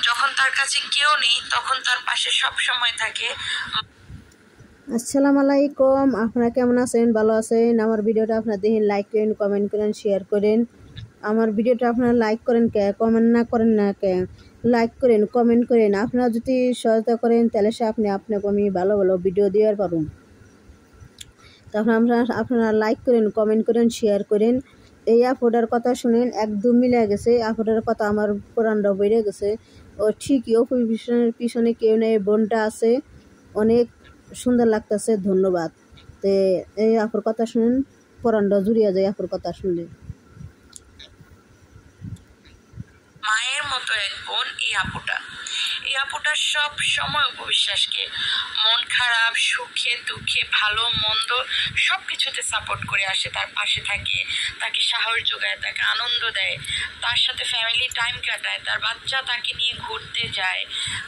যখন তার কাছে কেউ নেই তখন তার পাশে সব সময় থাকে। আসসালামু আলাইকুম, আপনারা কেমন আছেন? ভালো আছেন? আমার ভিডিওটা আপনারা দেখেন, লাইক করেন, কমেন্ট করেন, শেয়ার করেন। আমার ভিডিওটা আপনারা লাইক করেন কে, কমেন্ট না করেন না কে? লাইক করেন, কমেন্ট করেন। আপনারা যদি সহায়তা করেন তাহলে সে আপনাকে আমি ভালো ভালো ভিডিও দেওয়ার পারুন। তখন আপনারা লাইক করেন, কমেন্ট করেন, শেয়ার করেন। এই আপুটার কথা শুনেন, একদম মিলে গেছে। আপুটার কথা আমার পুরানটা বেড়ে গেছে। ও ঠিকই, অপুর পিছনে কেউ নেই, বোনটা আছে। অনেক সুন্দর লাগতেছে, ধন্যবাদ। তে এই আপুর কথা শুনেন, পুরানটা জুড়িয়ে যায় আপুর কথা শুনলে। মায়ের মতো এক বোন এই আপুটা। এই আপুটা সব সময় উপবিশ্বাসকে মন খারাপ, সুখে দুঃখে, ভালো মন্দ সবকিছুতে সাপোর্ট করে আসে, তার পাশে থাকে, তাকে সাহস যোগায়, তাকে আনন্দ দেয়, তার সাথে ফ্যামিলি টাইম কাটায়, তার বাচ্চা তাকে নিয়ে ঘুরতে যায়,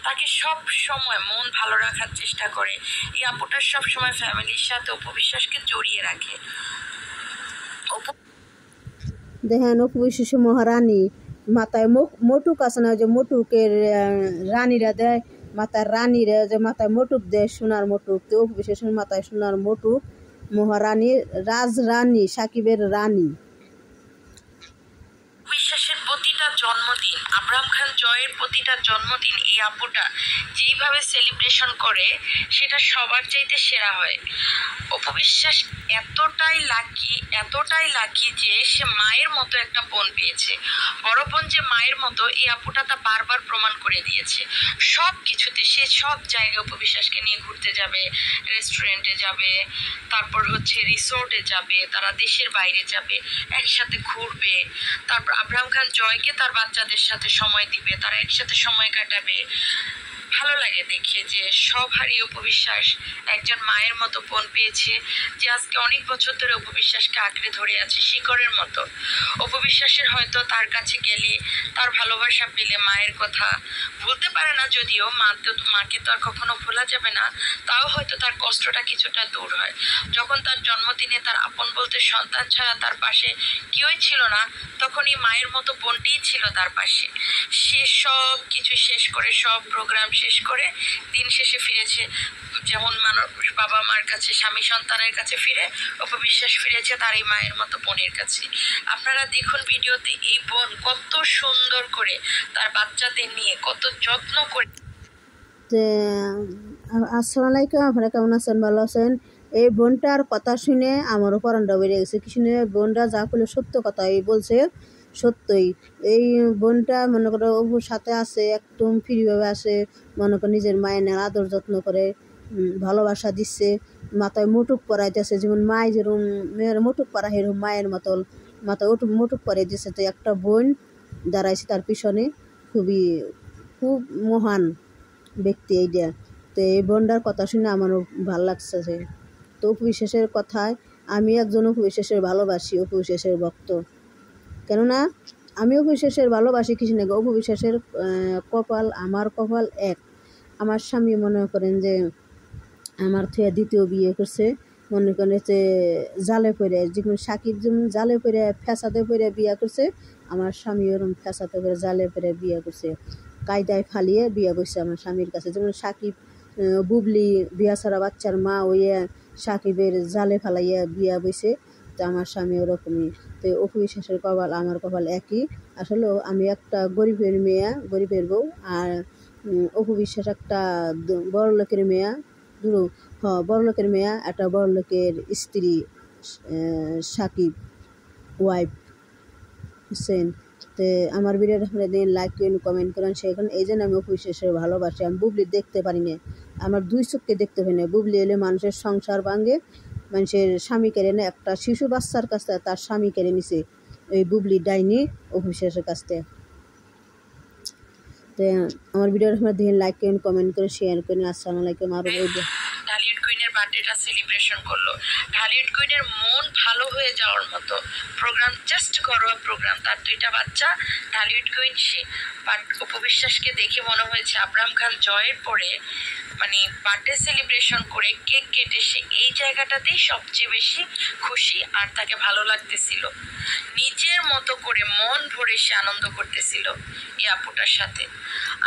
তাকে সব সময় মন ভালো রাখার চেষ্টা করে। এই আপুটা সব সময় ফ্যামিলির সাথে উপবিশ্বাসকে জড়িয়ে রাখে। দেখেন, উপবিশ্বাস মহারানী মাথায় মোটুক আছে না, যে মোটুকের রানীরা দেয় মাথায়, রানীরা যে মাথায় মোটুক দেয়, সোনার মোটুক। তো উপবিশ্বাসের মাথায় সোনার মোটুক, মহারানী, রাজরানী, সাকিবের রানী। বিশ্বাসের প্রতিটা জন্মদিন, আবরাম খান জয়ের প্রতিটা জন্মদিন এই আপুটা যেইভাবে সেলিব্রেশন করে সেটা সবার চাইতে সেরা হয়। অপবিশ্বাস এতটাই লাকি যে সে মায়ের মতো একটা বোন পেয়েছে। বড় বোন যে মায়ের মতো, এই আপুটা তা বারবার প্রমাণ করে দিয়েছে। সব কিছুতে সে সব জায়গায় অপবিশ্বাসকে নিয়ে ঘুরতে যাবে, রেস্টুরেন্টে যাবে, তারপর হচ্ছে রিসোর্টে যাবে, তারা দেশের বাইরে যাবে, একসাথে ঘুরবে। তারপর আবরাম খান জয়কে তার বাচ্চাদের সাথে সময় দিবে, তারা একসাথে সময় কাটাবে। ভালো লাগে দেখে যে সব হারিয়ে উপবিশ্বাস একজন মায়ের মতো বোন পেয়েছে, যে আজকে অনেক বছর ধরে উপবিশ্বাসকে আঁকড়ে ধরে আছে শিকড়ের মতো। উপবিশ্বাসের হয়তো তার কাছে গেলে, তার ভালোবাসা পেলে মায়ের কথা ভুলতে পারে না, যদিও মাকে তো আর কখনো ভোলা যাবে না, তাও হয়তো তার কষ্টটা কিছুটা দূর হয়। যখন তার জন্মদিনে তার আপন বলতে সন্তান ছাড়া তার পাশে কেউই ছিল না, তখনই মায়ের মতো বোনটিই ছিল তার পাশে। সে সব কিছু শেষ করে, সব প্রোগ্রাম শেষ করে দিন শেষে ফিরেছে, যেমন বাবা মার কাছে, স্বামী সন্তানের কাছে ফিরে অপবিশ্বাস ফিরেছে তার এই মায়ের মতো বোনের কাছে। আপনারা দেখুন ভিডিওতে এই বোন কত সুন্দর করে তার বাচ্চাদের নিয়ে কত যত্ন করে। আসসালামু আলাইকুম, আপনারা কেমন আছেন? ভালো আছেন? এই বোনটার কথা শুনে আমারও পরানটা বেড়ে গেছে। কি শুনে? বোনটা যা করলে সত্য কথা এই বলছে, সত্যই। এই বোনটা মনে করো অপুর সাথে আছে, একদম ফ্রিভাবে আসে, মনে করো নিজের মায়ের নেয়, আদর যত্ন করে, ভালোবাসা দিচ্ছে, মাথায় মুটুক পরাইতেছে। যেমন মায় যেরকম মেয়ের মুটুক পরা, সেরকম মায়ের মতন মাথায় মুটুক পরাই দিচ্ছে। তো একটা বোন দাঁড়াইছে তার পিছনে, খুব মহান ব্যক্তি এইটা। তো এই বোনটার কথা শুনে আমারও ভালো লাগছে। তো উপবিশ্বাসের কথায় আমি একজন উপবিশ্বাসের ভালোবাসি, উপবিশ্বাসের ভক্ত। কেননা আমি উপবিশ্বাসের ভালোবাসি কিছু না, উপবিশ্বাসের কপাল, আমার কপাল এক। আমার স্বামী মনে করেন যে আমার থেকে দ্বিতীয় বিয়ে করছে, মনে করেন যে জালে পড়ে, যেমন সাকিব যেমন জালে পড়ে ফ্যাসাদে পড়ে বিয়ে করছে, আমার স্বামী ওরকম ফ্যাসাদে পড়ে জালে পড়ে বিয়ে করছে, কায়দায় ফালিয়ে বিয়ে করছে আমার স্বামীর কাছে। যেমন সাকিব বুবলি বিয়া ছাড়া বাচ্চার মা হইয়া সাকিবের জালে ফালাইয়া বিয়া বইছে, তো আমার স্বামী ওরকমই। তো অপবিশ্বাসের কপাল আমার কপাল একই। আসলে আমি একটা গরিবের মেয়ে, গরিবের বউ, আর অপবিশ্বাস একটা বড়লোকের মেয়ে, বড়লোকের মেয়ে, একটা বড়লোকের স্ত্রী, সাকিব ওয়াইফ হোসেন। তো আমার ভিডিওটা আপনারা দিন লাইক করেন, কমেন্ট করেন, শেয়ার। এই জন্য আমি অপবিশ্বাসের ভালোবাসি। আমি বুবলি দেখতে পারি না, আমার দুই চোখকে দেখতে পারি না। বুবলি এলে মানুষের সংসার ভাঙে, মানুষের স্বামী কেড়ে নেয়। একটা শিশু বাচ্চার কাছ থেকে তার স্বামী কেড়ে নিছে এই বুবলি ডাইনি অপবিশ্বাসের কাছ থেকে। তো আমার ভিডিওটা আপনারা দিন লাইক করেন, কমেন্ট করেন, শেয়ার করেন। আসসালামু আলাইকুম। আর ঢালিউড কুইনের বার্থডেটা সেলিব্রেশন করলো। ঢালিউড কুইনের মন ভালো হয়ে যাওয়ার মতো প্রোগ্রাম, জাস্ট ঘরোয়া প্রোগ্রাম, তার 2টা বাচ্চা, Dhallywood queen say. But Apu বিশ্বাসকে দেখে মনে হয়েছে আব্রাহাম খান জয়ের পরে মানে বার্থডে সেলিব্রেশন করে কেক কেটে সে এই জায়গাটাতেই সবচেয়ে বেশি খুশি, আর তাকে ভালো লাগতেছিল, নিজের মতো করে মন ভরে সে আনন্দ করতেছিল এই আপুটার সাথে।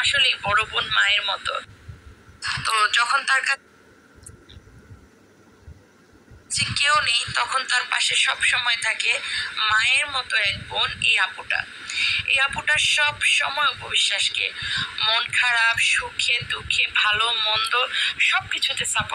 আসলে বড় বোন মায়ের মতো। তো যখন তার কাছে কেউ নেই তখন তার পাশে সব সময় থাকে মায়ের মতো এক বোন এই আপুটা। এই আপুটা সব সময় অপু বিশ্বাসকে মন খারাপ, সুখে দুঃখে, ভালো মন্দ সবকিছুতে সাপোর্ট